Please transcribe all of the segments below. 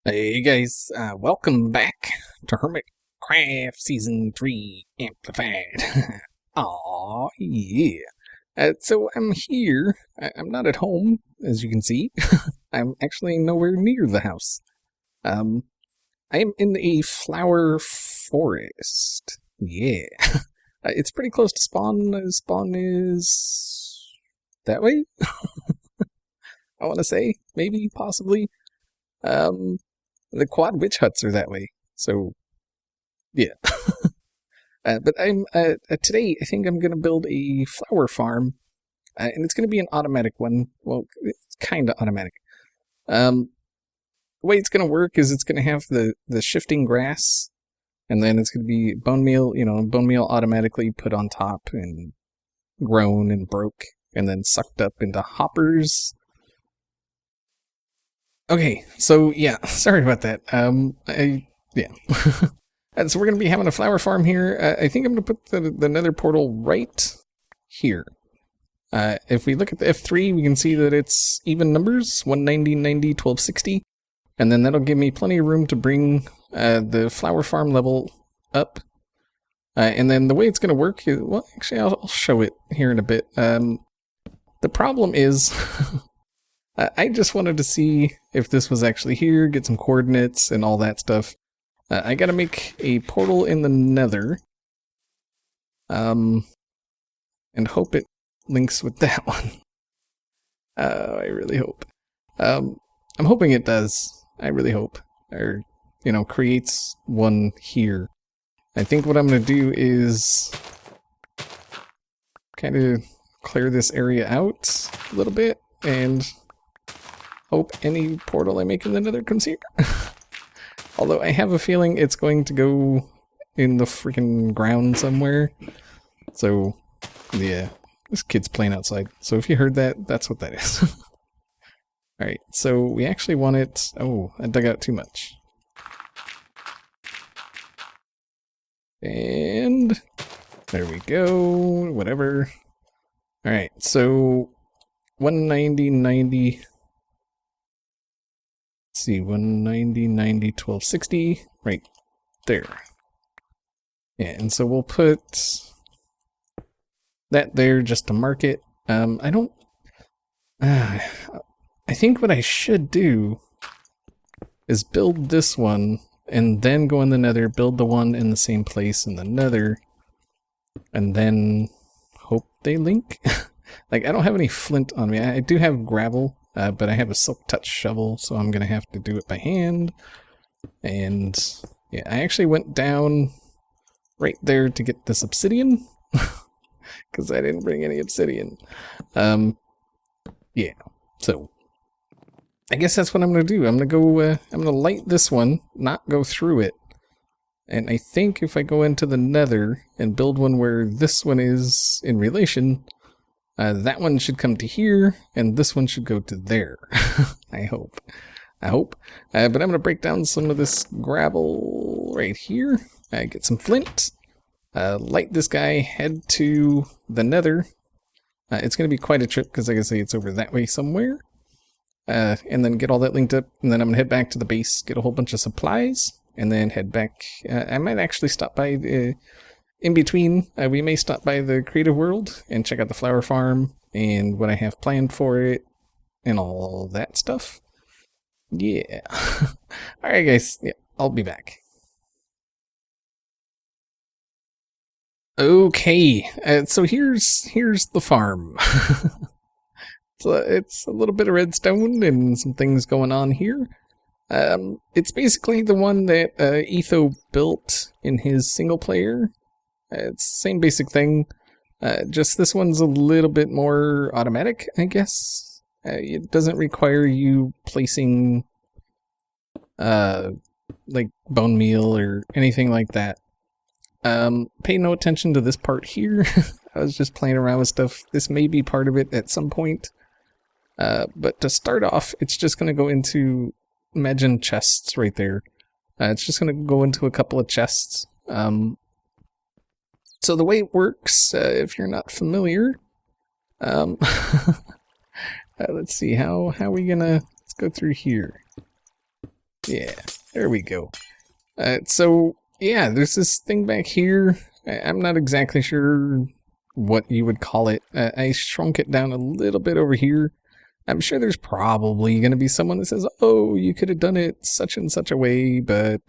Hey guys, welcome back to HermitCraft Season 3 Amplified. Aw, yeah. So I'm here. I'm not at home, as you can see. I'm actually nowhere near the house. I am in a flower forest. Yeah. It's pretty close to spawn. Spawn is that way, I want to say. Maybe, possibly. The quad witch huts are that way. So, yeah. But I'm today. I think I'm gonna build a flower farm, and it's gonna be an automatic one. Well, it's kind of automatic. The way it's gonna work is it's gonna have the shifting grass, and then it's gonna be bone meal. Bone meal automatically put on top and grown and broke, and then sucked up into hoppers. Okay, so yeah, sorry about that. Yeah. And so we're going to be having a flower farm here. I think I'm going to put the nether portal right here. If we look at the F3, we can see that it's even numbers, 190, 90, 1260. And then that'll give me plenty of room to bring the flower farm level up. And then the way it's going to work is, well, actually, I'll show it here in a bit. The problem is, I just wanted to see if this was actually here, get some coordinates and all that stuff. I gotta make a portal in the nether. And hope it links with that one. I really hope. I'm hoping it does. I really hope. Or, creates one here. I think what I'm gonna do is kind of clear this area out a little bit and hope any portal I make in the nether comes here. Although I have a feeling it's going to go in the freaking ground somewhere. So, yeah. This kid's playing outside. So if you heard that, that's what that is. Alright, so we actually want it... Oh, I dug out too much. And... there we go. Whatever. Alright, so... 190, 90... see, 190, 90, 1260, right there. Yeah, and so we'll put that there just to mark it. I think what I should do is build this one and then go in the nether, build the one in the same place in the nether, and then hope they link. Like, I don't have any flint on me. I do have gravel. But I have a silk touch shovel, so I'm going to have to do it by hand. And yeah, I actually went down right there to get this obsidian. Because I didn't bring any obsidian. Yeah, so I guess that's what I'm going to do. I'm going to go, I'm going to light this one, not go through it. And I think if I go into the nether and build one where this one is in relation... that one should come to here, and this one should go to there. I hope. But I'm going to break down some of this gravel right here. Get some flint. Light this guy, head to the nether. It's going to be quite a trip, because like I say, it's over that way somewhere. And then get all that linked up, and then I'm going to head back to the base, get a whole bunch of supplies, and then head back. I might actually stop by... in between, we may stop by the creative world and check out the flower farm and what I have planned for it and all that stuff. Yeah. Alright guys, yeah, I'll be back. Okay, so here's the farm. So it's a little bit of redstone and some things going on here. It's basically the one that Etho built in his single player. It's the same basic thing, just this one's a little bit more automatic, I guess. It doesn't require you placing, like, bone meal or anything like that. Pay no attention to this part here. I was just playing around with stuff. This may be part of it at some point. But to start off, it's just going to go into, imagine chests right there. It's just going to go into a couple of chests. So the way it works, if you're not familiar, let's see, how are we gonna, let's go through here. Yeah, there we go. So, yeah, there's this thing back here. I'm not exactly sure what you would call it. I shrunk it down a little bit over here. I'm sure there's probably going to be someone that says, oh, you could have done it such and such a way, but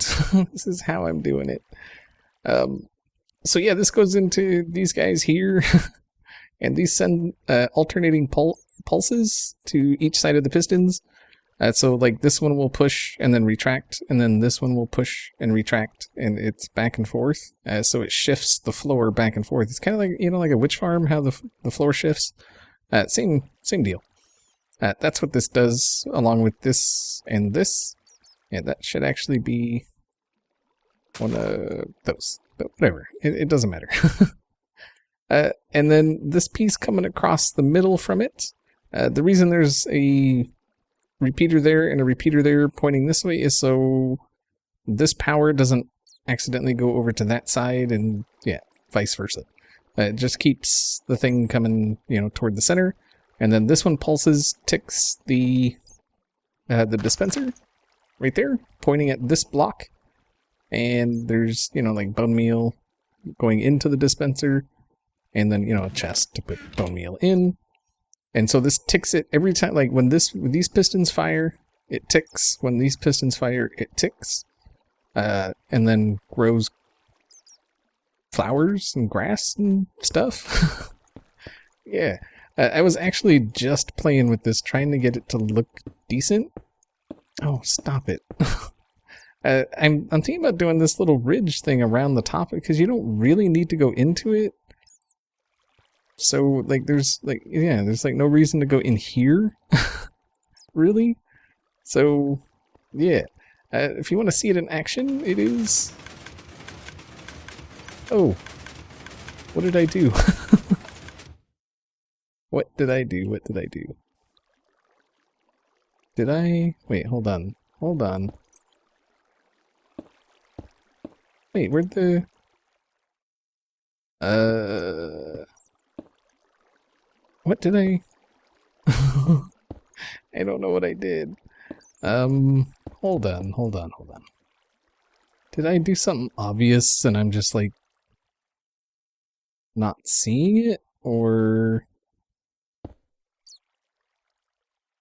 this is how I'm doing it. So yeah, this goes into these guys here, and these send alternating pulses to each side of the pistons. So like this one will push and then retract, and then this one will push and retract, and it's back and forth. So it shifts the floor back and forth. It's kind of like, you know, like a witch farm, how the floor shifts. Same deal. That's what this does, along with this and this. Yeah, that should actually be one of those. But whatever, it doesn't matter. And then this piece coming across the middle from it. The reason there's a repeater there and a repeater there pointing this way is so this power doesn't accidentally go over to that side, and yeah, vice versa. It just keeps the thing coming, you know, toward the center. And then this one pulses, ticks the dispenser right there, pointing at this block. And there's, you know, like bone meal going into the dispenser, and then, you know, a chest to put bone meal in. And so this ticks it every time, like when these pistons fire, it ticks. When these pistons fire, it ticks. And then grows flowers and grass and stuff. Yeah. I was actually just playing with this, trying to get it to look decent. Oh, stop it. I'm thinking about doing this little ridge thing around the top, because you don't really need to go into it. So, like, there's like no reason to go in here, really. So, yeah. If you want to see it in action, it is... Oh. What did I do? What did I do? What did I do? Did I... Wait, hold on. Hold on. Wait, where'd the... What did I... I don't know what I did. Hold on. Did I do something obvious and I'm just, like, not seeing it? Or...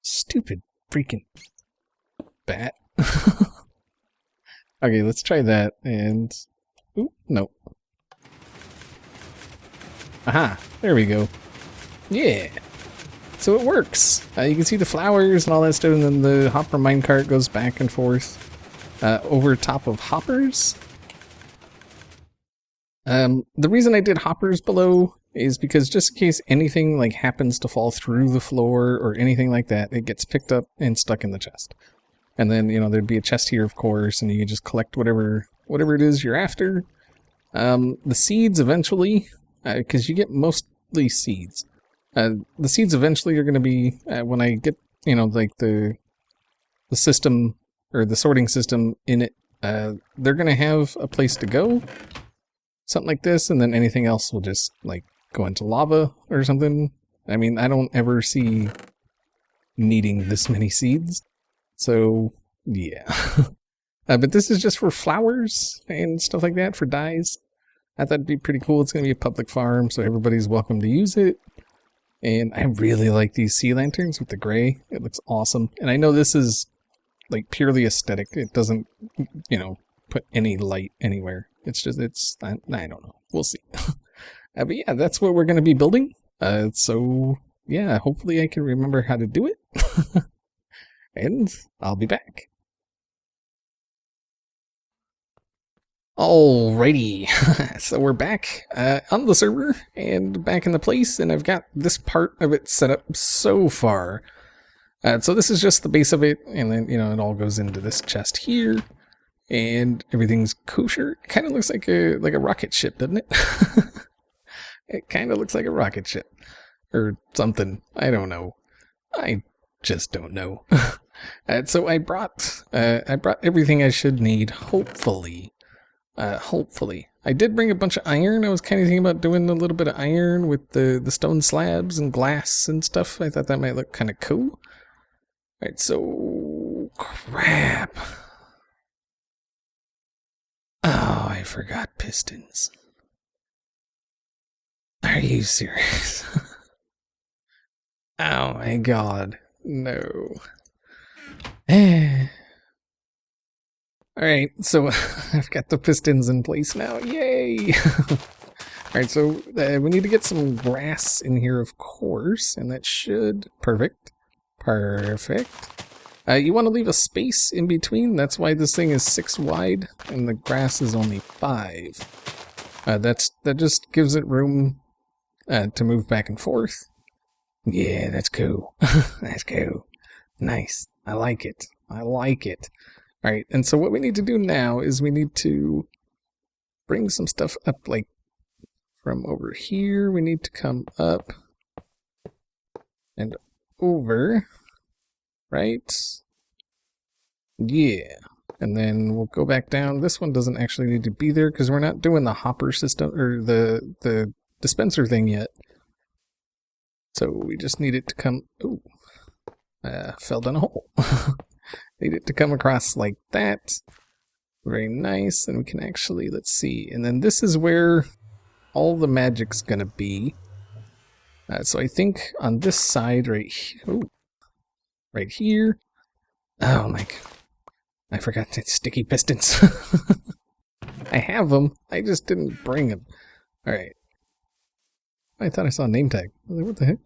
Stupid freaking bat. Okay, let's try that, and... Ooh, no. Aha, there we go. Yeah! So it works! You can see the flowers and all that stuff, and then the hopper minecart goes back and forth over top of hoppers. The reason I did hoppers below is because just in case anything like happens to fall through the floor or anything like that, it gets picked up and stuck in the chest. And then, you know, there'd be a chest here, of course, and you can just collect whatever it is you're after. The seeds eventually, because you get mostly seeds. The seeds eventually are going to be, when I get, you know, like the system, or the sorting system in it, they're going to have a place to go. Something like this, and then anything else will just, like, go into lava or something. I mean, I don't ever see needing this many seeds. So, yeah. But this is just for flowers and stuff like that, for dyes. I thought it'd be pretty cool. It's going to be a public farm, so everybody's welcome to use it. And I really like these sea lanterns with the gray. It looks awesome. And I know this is, like, purely aesthetic. It doesn't, you know, put any light anywhere. It's just, I don't know. We'll see. But yeah, that's what we're going to be building. So, yeah, hopefully I can remember how to do it. And I'll be back. Alrighty, so we're back on the server and back in the place, and I've got this part of it set up so far. So this is just the base of it, and then, you know, it all goes into this chest here, and everything's kosher. It kind of looks like a rocket ship, doesn't it? It kind of looks like a rocket ship, or something. I don't know. I just don't know. So I brought everything I should need, hopefully. Hopefully. I did bring a bunch of iron. I was kind of thinking about doing a little bit of iron with the stone slabs and glass and stuff. I thought that might look kind of cool. Alright, so... crap. forgot pistons. Are you serious? Oh my god. No. Alright, so I've got the pistons in place now. Yay! Alright, so we need to get some grass in here, of course, and that should... Perfect. Perfect. You want to leave a space in between. That's why this thing is 6 wide, and the grass is only 5. That just gives it room to move back and forth. Yeah, that's cool. That's cool. Nice. I like it. I like it. Alright, and so what we need to do now is we need to bring some stuff up, like from over here. We need to come up and over, right? Yeah. And then we'll go back down. This one doesn't actually need to be there because we're not doing the hopper system or the dispenser thing yet. So we just need it to come... Ooh. Fell down a hole. Need it to come across like that. Very nice. And we can actually, let's see. And then this is where all the magic's gonna be. So I think on this side right here. Ooh, right here. Oh my god. I forgot the sticky pistons. I have them. I just didn't bring them. Alright. I thought I saw a name tag. I was like, what the heck?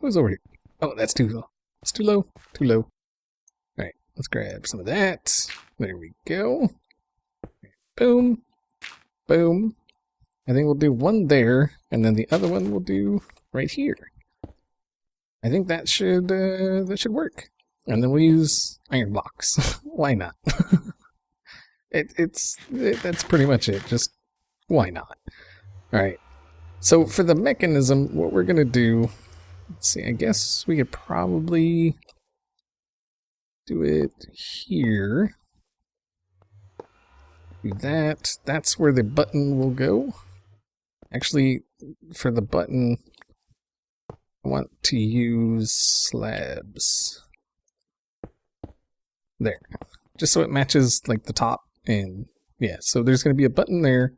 Who's over here? Oh, that's too low. It's too low. Too low. Alright, let's grab some of that. There we go. Boom. Boom. I think we'll do one there, and then the other one we'll do right here. I think that should work. And then we'll use iron blocks. Why not? That's pretty much it. Just why not? Alright. So for the mechanism, what we're gonna do, let's see, I guess we could probably do it here. Do that. That's where the button will go. Actually, for the button, I want to use slabs. There. Just so it matches like the top. And yeah, so there's going to be a button there.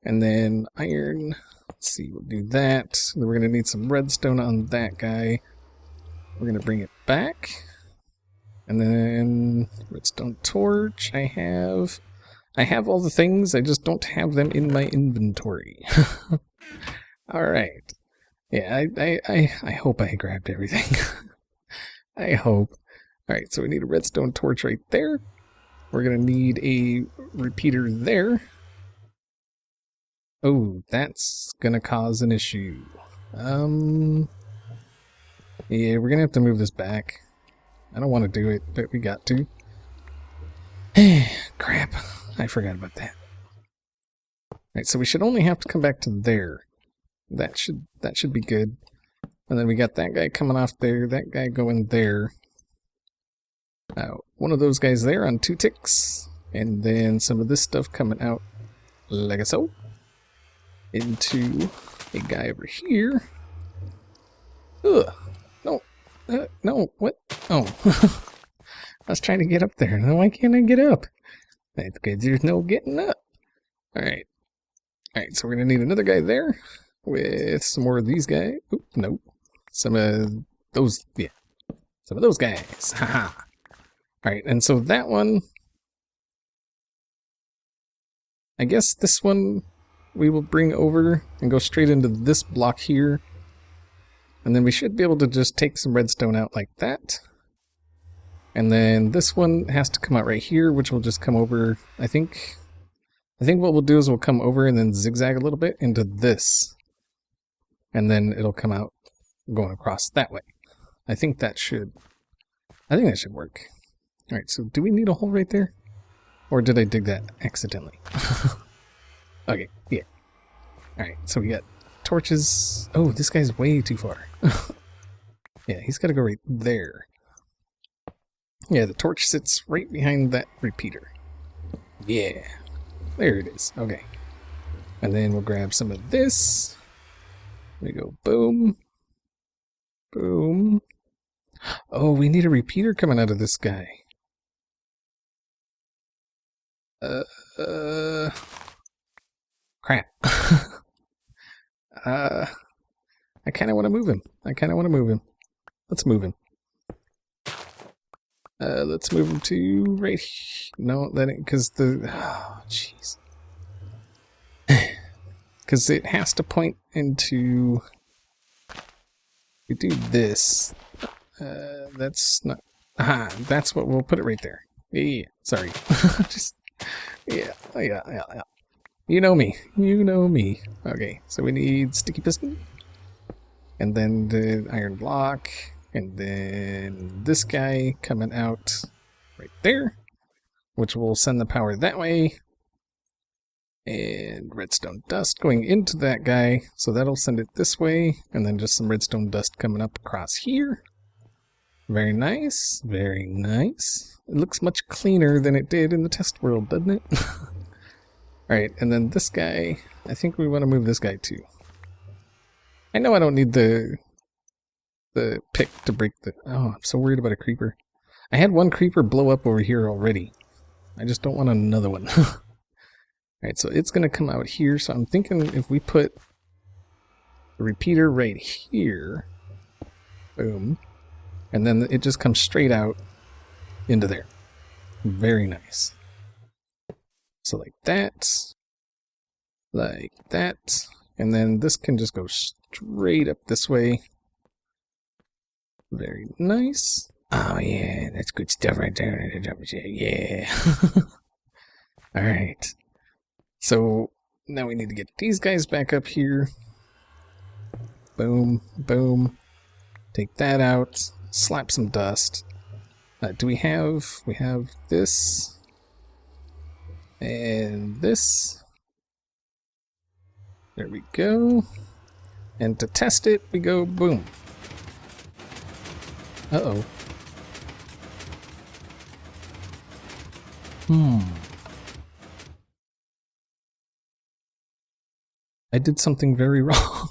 And then iron. Let's see, we'll do that. Then we're going to need some redstone on that guy. We're going to bring it back. And then redstone torch. I have all the things, I just don't have them in my inventory. Alright. Yeah, I hope I grabbed everything. I hope. Alright, so we need a redstone torch right there. We're going to need a repeater there. Oh, that's going to cause an issue. Yeah, we're going to have to move this back. I don't want to do it, but we got to. Crap. I forgot about that. Alright, so we should only have to come back to there. That should be good. And then we got that guy coming off there, that guy going there. One of those guys there on 2 ticks. And then some of this stuff coming out like so. Into a guy over here. Ugh. No. No. What? Oh. I was trying to get up there. Now why can't I get up? That's because there's no getting up. Alright. Alright, so we're going to need another guy there. With some more of these guys. Oop, no. Some of those, yeah. Some of those guys. Haha. Alright, and so that one... I guess this one we will bring over and go straight into this block here. And then we should be able to just take some redstone out like that. And then this one has to come out right here, which will just come over, I think what we'll do is we'll come over and then zigzag a little bit into this. And then it'll come out going across that way. I think that should work. Alright, so do we need a hole right there? Or did I dig that accidentally? Okay, yeah. Alright, so we got torches. Oh, this guy's way too far. Yeah, he's got to go right there. Yeah, the torch sits right behind that repeater. Yeah, there it is. Okay. And then we'll grab some of this. We go boom. Boom. Oh, we need a repeater coming out of this guy. I kind of want to move him. Let's move him. Let's move him to right here. No, that ain't, because oh, jeez. Because it has to point into... We do this. That's not... Aha, that's what we'll put it right there. Yeah, sorry. Just... Yeah. You know me. Okay, so we need sticky piston. And then the iron block. And then this guy coming out right there. Which will send the power that way. And redstone dust going into that guy. So that'll send it this way. And then just some redstone dust coming up across here. Very nice. Very nice. It looks much cleaner than it did in the test world, doesn't it? Alright, and then this guy, I think we want to move this guy too. I know I don't need the pick to break the... Oh, I'm so worried about a creeper. I had one creeper blow up over here already. I just don't want another one. Alright, so it's going to come out here, so I'm thinking if we put the repeater right here, boom, and then it just comes straight out into there. Very nice. So like that, and then this can just go straight up this way. Very nice. Oh yeah, that's good stuff right there. Yeah. Alright. So now we need to get these guys back up here. Boom, boom. Take that out. Slap some dust. Do we have this and this. There we go. And to test it, we go boom. Uh-oh. I did something very wrong.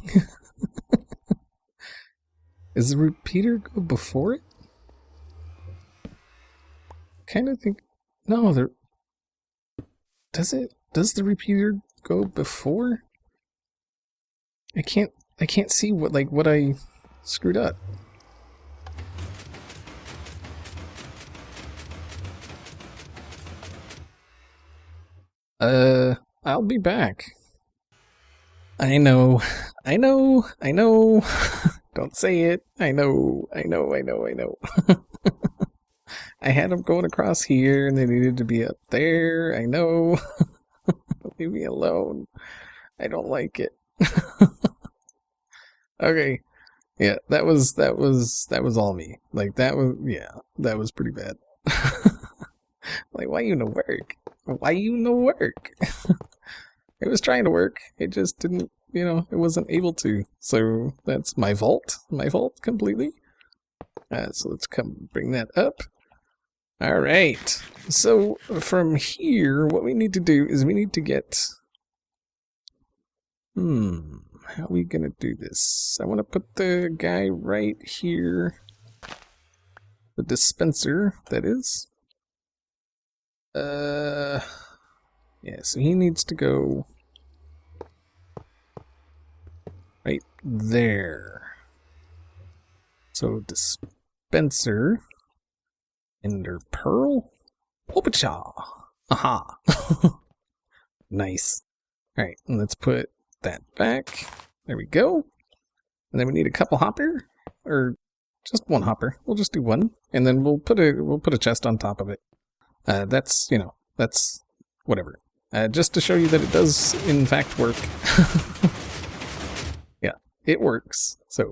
Does the repeater go before it? Kind of think... No, there... Does it? Does the repeater go before? I can't see what I screwed up. I'll be back. I know. Don't say it. I know. I had them going across here and they needed to be up there. I know. Leave me alone. I don't like it. Okay. Yeah, that was all me. Like that was pretty bad. Like, why you no work? It was trying to work. It just didn't, it wasn't able to. So that's my fault. My fault completely. So let's come bring that up. All right. So from here, what we need to do is we need to get... How are we going to do this? I want to put the guy right here. The dispenser, that is. Yeah, so he needs to go right there. So dispenser, ender pearl, whoopacha, aha. Nice. All right, and let's put that back. There we go. And then we need a couple hopper, or just one hopper. We'll just do one, and then we'll put a chest on top of it. That's whatever. Just to show you that it does in fact work. Yeah, it works. So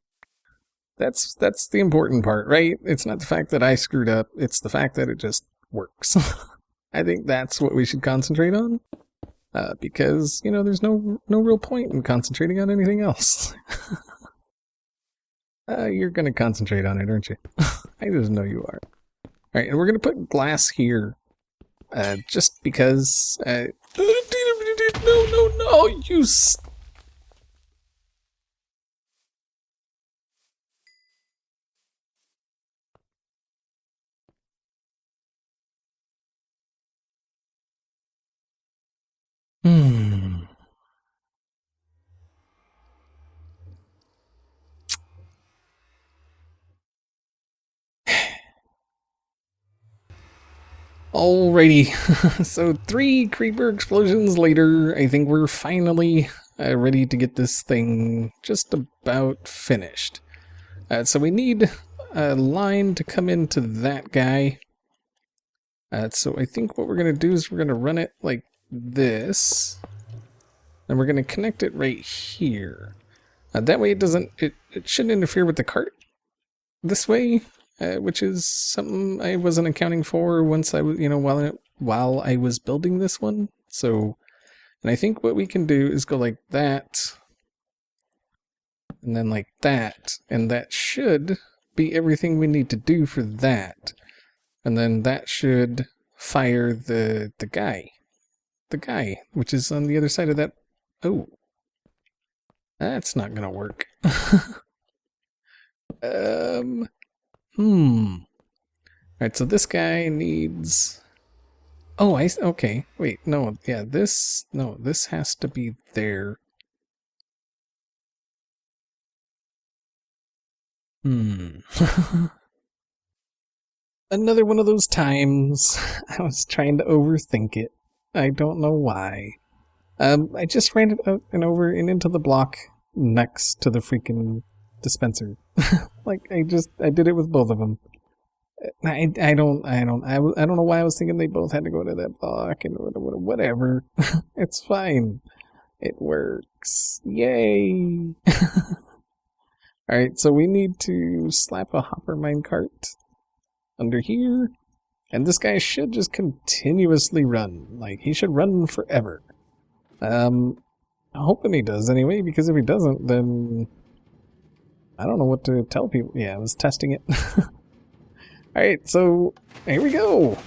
that's the important part, right? It's not the fact that I screwed up, it's the fact that it just works. I think that's what we should concentrate on. Because, there's no real point in concentrating on anything else. You're gonna concentrate on it, aren't you? I just know you are. Alright, and we're gonna put glass here. Just because... No, you... Alrighty, so 3 creeper explosions later, I think we're finally ready to get this thing just about finished. So we need a line to come into that guy. So I think what we're going to do is we're going to run it like this. And we're going to connect it right here. That way it shouldn't interfere with the cart this way. Which is something I wasn't accounting for once I was, while I was building this one. So, and I think what we can do is go like that, and then like that, and that should be everything we need to do for that. And then that should fire the guy, which is on the other side of that. Oh, that's not gonna work. Alright, so this guy needs... Oh, okay. Wait, no, yeah, this has to be there. Another one of those times I was trying to overthink it. I don't know why. I just ran it out and over and into the block next to the freaking dispenser. Like, I did it with both of them. I don't know why I was thinking they both had to go to that block and whatever. It's fine. It works. Yay! Alright, so we need to slap a hopper minecart under here. And this guy should just continuously run. Like, he should run forever. I'm hoping he does anyway, because if he doesn't, then I don't know what to tell people. Yeah, I was testing it. Alright, so here we go.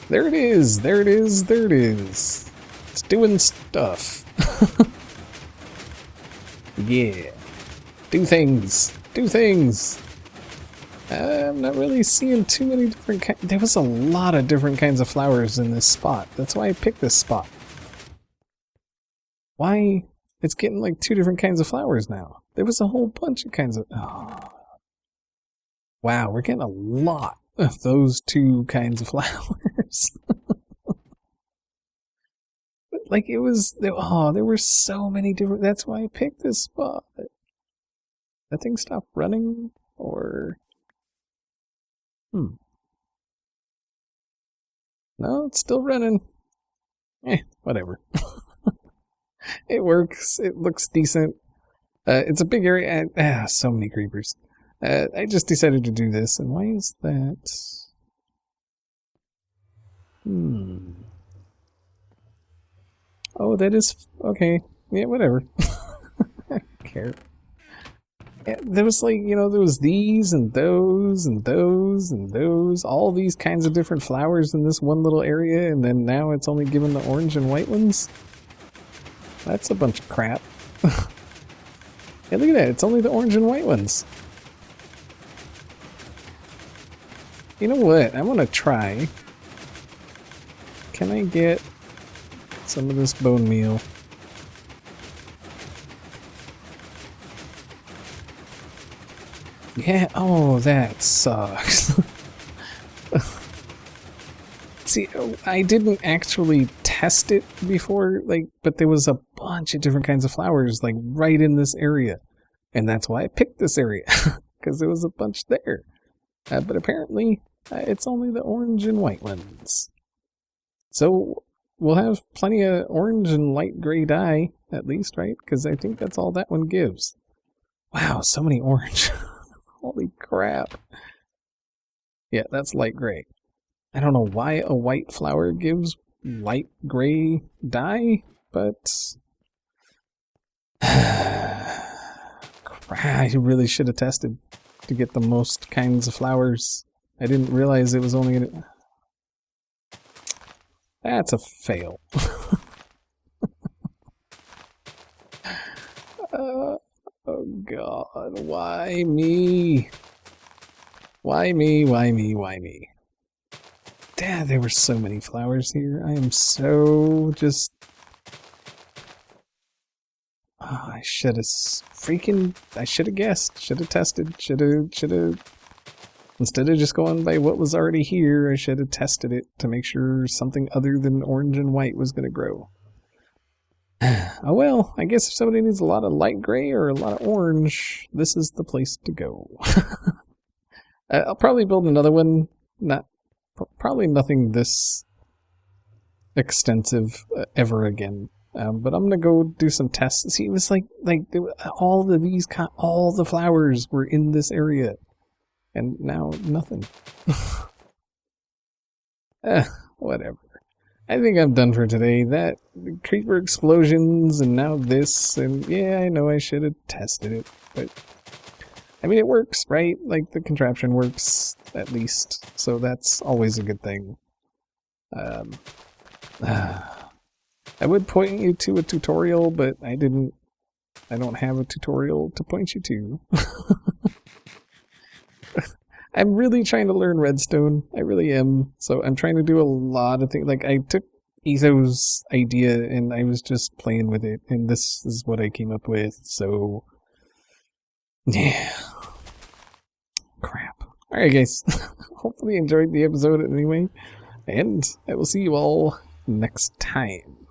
There it is, there it is, there it is. It's doing stuff. Yeah. Do things. Do things. I'm not really seeing too many different kinds. There was a lot of different kinds of flowers in this spot. That's why I picked this spot. Why? It's getting like 2 different kinds of flowers now. There was a whole bunch of kinds of... Oh. Wow, we're getting a lot of those 2 kinds of flowers. But like it was... there were so many different... That's why I picked this spot. That thing stopped running? Or... No, it's still running. Whatever. It works. It looks decent. It's a big area. So many creepers. I just decided to do this. And why is that? Oh, that is... Okay. Yeah, whatever. I don't care. Yeah, there was like, there was these and those and those and those. All these kinds of different flowers in this one little area. And then now it's only given the orange and white ones. That's a bunch of crap. Hey, look at that. It's only the orange and white ones. You know what? I want to try. Can I get some of this bone meal? Yeah. Oh, that sucks. See, I didn't actually test it before, but there was a bunch of different kinds of flowers, right in this area. And that's why I picked this area, because there was a bunch there. But apparently, it's only the orange and white ones. So, we'll have plenty of orange and light gray dye, at least, right? Because I think that's all that one gives. Wow, so many orange. Holy crap. Yeah, that's light gray. I don't know why a white flower gives light gray dye, but... I really should have tested to get the most kinds of flowers. I didn't realize it was only gonna... That's a fail. Oh god, why me? Why me, why me, why me? Dad, there were so many flowers here. I am so just... Oh, I should have guessed, should have tested, should have... Instead of just going by what was already here, I should have tested it to make sure something other than orange and white was going to grow. Oh well, I guess if somebody needs a lot of light gray or a lot of orange, this is the place to go. I'll probably build another one. Probably nothing this extensive ever again. But I'm gonna go do some tests. See, it was like all the flowers were in this area, and now nothing. Whatever. I think I'm done for today. That creeper explosions and now this, and yeah, I know I should have tested it, but I mean it works, right? Like the contraption works at least, so that's always a good thing. I would point you to a tutorial, but I don't have a tutorial to point you to. I'm really trying to learn redstone. I really am. So I'm trying to do a lot of things. Like I took Etho's idea and I was just playing with it, and this is what I came up with. So yeah. Crap. Alright guys. Hopefully you enjoyed the episode anyway. And I will see you all next time.